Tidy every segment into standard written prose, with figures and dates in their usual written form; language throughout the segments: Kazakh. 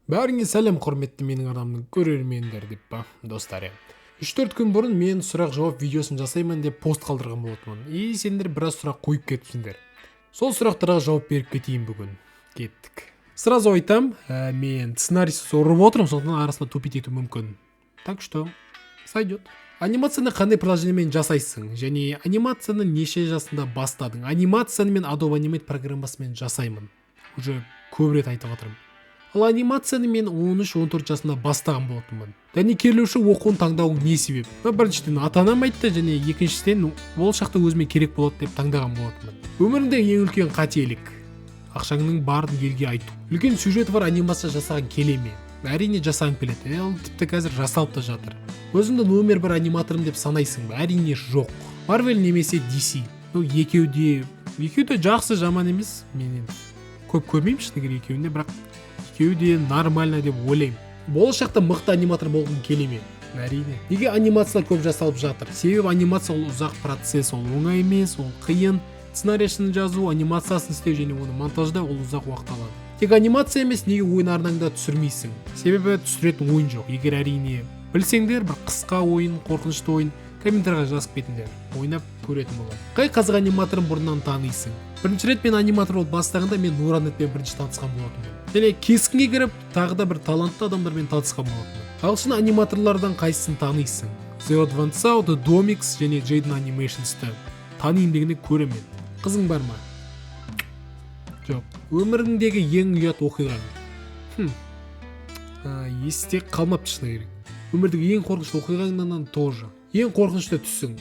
Бәріңе сәлем құрметті менің адамның көрермендер деп па, достар. 3-4 күн бұрын мен сұрақ-жауап видеосын жасаймын деп пост қалдырған болатынмын. И сендер біраз сұрақ қойып кетіпсіңдер. Сол сұрақтарға жауап беріп кетейін бүгін. Кеттік. Сразу айтам, мен сценарийсіз ұрып отырмын, сондықтан арасында тупить ету мүмкін. Так что сойдет. Анимацияны қандай приложениемен жасайсың және анимацияны неше жасында бастадың? Анимацияны мен Adobe Animate программасымен жасаймын. Уже көп рет айтып отырмын. Ал анимацияны мен 13-14 жасында бастаған болатынмын. Дәнекерлеуші оқуын таңдауың не себеп? Біріншіден ата-анам айтты және екіншіден болашақта өзіме керек болады деп таңдаған болатынмын. Өмірімдегі ең үлкен қателік ақшаңның барын елге айту. Үлкен сюжеті бар анимация жасаған келе ме? Әрине жасағым келеді. Ол тіпті қазір жасалып та жатыр. Өзіңді номер бір аниматорым деп санайсың ба? Әрине жоқ. Marvel немесе DC. Екеуі де жақсы, жаман емес. Мен енді көп көрмеймін шыны керек екеуінде, бірақ екеуі де нормально деп ойлаймын. Болашақта мықты аниматор болғым келе ме? Әрине. Неге анимациялар көп жасалып жатыр? Себебі анимация ол ұзақ процесс, ол оңай емес, ол қиын. Сценарийшін жазу, анимациясын істеу және оны монтаждау ол ұзақ уақыт алады. Тек анимация емес, неге ойын арнаңда түсірмейсің? Себебі түсіретін ойын жоқ. Егер әрине білсеңдер, бір қысқа ойын, қорқынышты ойын комментарийға жазып кетіңдер. Ойнап көретін болады. Қай қазақ аниматорын бұрыннан танисың? Бірінші рет мен аниматор болып бастағанда мен Нуранетпен бірінші танысқан болатынмын. Және кескінге кіріп, тағы да бір талантты адамдармен танысқан болатынмын. Ағылшын аниматорлардан қайсысын танисың? The Advanced Sound, The Domix және Jaden Animations'ты танимын дегенде көремін. Қызың бар ма? Жоқ. Өміріңдегі ең ұят оқиғаң? Есте қалмапты шыны керек. Өмірдегі ең қорқынышты оқиғаңнан тоже. Ең қорқынышты түсің.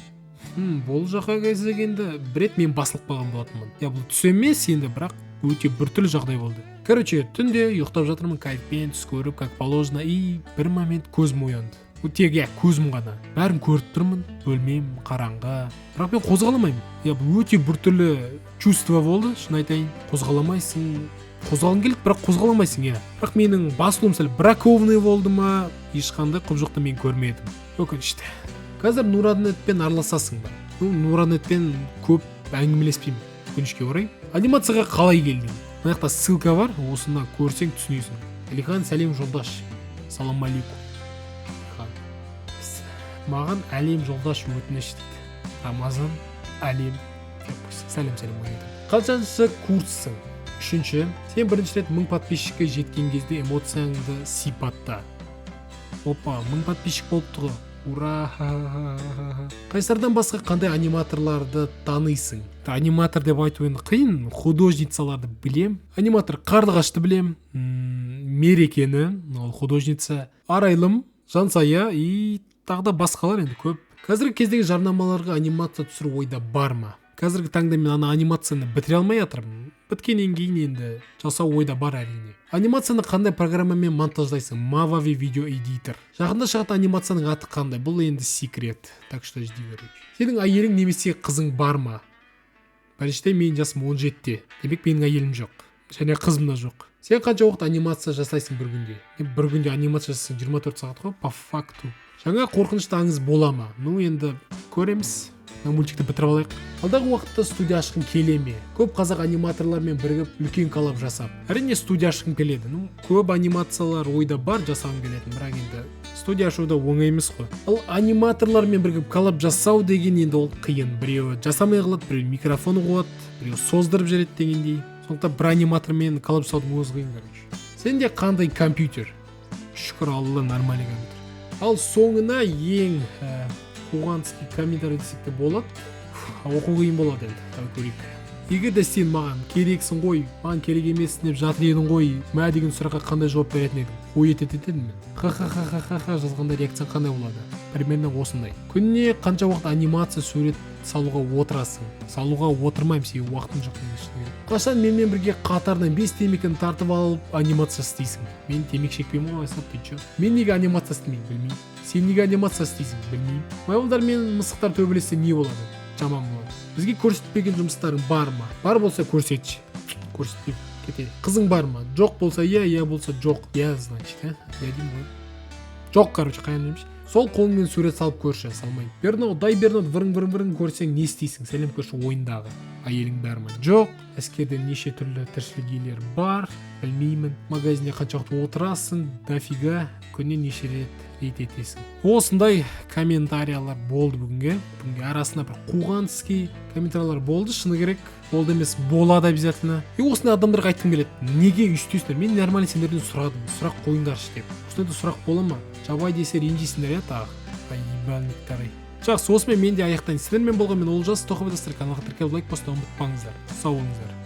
Бұл жаққа келгенде бір рет мен басылып қалған болатынмын. Бұл түс емес енді, бірақ өте біртүрлі жағдай болды. Короче, түнде ұйықтап жатырмын, кайфпен түс көріп, как положено, и бір момент көзім оянды. Тек көзім ғана. Бәрін көріп тұрмын, бөлмем қараңғы. Бірақ мен қозғаламаймын. Бұл өте біртүрлі чувство болды, шын айтайын. Қозғаламайсың. Қозғалғың келеді, бірақ қозғаламайсың, Бірақ менің басылуым сәл бракованный болды ма, ешқандай құбыжықты мен көрмедім. Өкінішті. Қазір Нуранетпен араласасың ба? Нуранетпен көп әңгімелеспеймін, өкінішке орай. Анимацияға қалай келдің? Мына жақта ссылка бар, осыны көрсең түсінесің. Әлихан, сәлем жолдаш. Салам алейкум. Маған әлем жолдаш өтініш дейді. Рамазан, әлем. Сәлем ойнайды. Қаншаншы курссың? 3-ші. Сен бірінші рет 1000 подписчикке жеткен кезде эмоцияңды сипатта. Опа, 1000 подписчик болыпты ғой. Ура! Қайсардан басқа қандай аниматорларды танисың? Аниматор деп айту енді қиын. Художницаларды білем. Аниматор Қарлығашты білем. Мерекені, ол художница. Арайлым, Жансая и тағы да басқалар енді көп. Қазіргі кездегі жарнамаларға анимация түсіру ойда бар ма? Қазіргі таңда мен анимацияны бітіре алмай жатырмын. Біткеннен кейін енді жасау ойда бар әрине. Анимацияны қандай программамен монтаждайсың? Movavi Video Editor. Жақында шығатын анимацияның аты қандай? Бұл енді секрет. Так что жди, короче. Сенің әйелің немесе қызың бар ма? Біріншіден менің жасым 17-те. Демек менің әйелім жоқ. Және қызым да жоқ. Сен қанша уақыт анимация жасайсың бір күнде? Бір күнде анимация жасайсың 24 сағат қой, по факту. Жаңа қорқынышты аңыз бола ма? Енді көреміз. Мультикті бітіріп алайық. Алдағы уақытта студия ашқың келе ме? Көп қазақ аниматорлармен бірігіп үлкен коллаб жасап. Әрине студия ашқың келеді. Көп анимациялар ойда бар, жасағым келетін, бірақ енді студия ашуда оңай емес қой. Ал аниматорлармен бірігіп коллаб жасау деген енді ол қиын. Біреуі жасамай қалады, біреуі микрофоны қояды, біреуі создырып жібереді дегендей. Сондықтан бір аниматормен коллаб жасаудың өзі қиын, короче. Сенде қандай компьютер? Шүкір Алла, нормальный компьютер. Ал соңына ең қуғанский комментарий десек те болады. Оқу қиын болады енді, көрейік. Егер де сен маған керексің ғой, маған керек емессің деп жатыр едің ғой, мә деген сұраққа қандай жауап беретін едің? Ой ететін мен. Ха жазғанда реакция қандай болады? Примерно осындай. Күніне қанша уақыт анимация сурет салуға отырасың? Салуға отырмаймын, себебі уақытым жоқ деген. Қашан менімен бірге қатарынан 5 темекіні тартып алып анимация істейсің? Мен темек шекпеймін ғой, сап дейді. Мен неге анимация істемеймін, білмеймін. Сен неге анимация істейсің, білмеймін. Майбалдар мен мысықтар төбелессе не болады? Жаман болады. Бізге көрсетпеген жұмыстарың бар ма? Бар болса көрсетші. Көрсетпей кетеді. Қызың бар ма? Жоқ болса иә болса жоқ. Значит, я деймін ғой. Жоқ, короче, қайын демеші. сол қолыңмен сурет салып көрші, салмай. Бернау, дай Бернау, вырың көрсең не істейсің? Сәлем көрші ойындағы. Әйелің бәрі ма? Жоқ. Әскерде неше түрлі тіршілік иелері бар, білмеймін. Магазинде қанша уақыт отырасың, дофига, күніне неше рет етесің. Осындай комментариялар болды бүгінге. Арасында бір қуғансыз комментариялар болды, шыны керек. Болды емес, болады обязательно. Осындай адамдарға айтқым келеді. Неге үстейсіңдер? Мен нормально сендерден сұрадым. Сұрақ қойыңдаршы деп. Осындай сұрақ бола ма? Жабай десе ренжисіңдер, тағы. Ебальниктар. Жақсы, осымен мен де аяқтайын. Сіздермен болған мен Олжас Тоқыбай, каналға тіркеліп лайк басуды ұмытпаңыздар. Сау болыңыздар.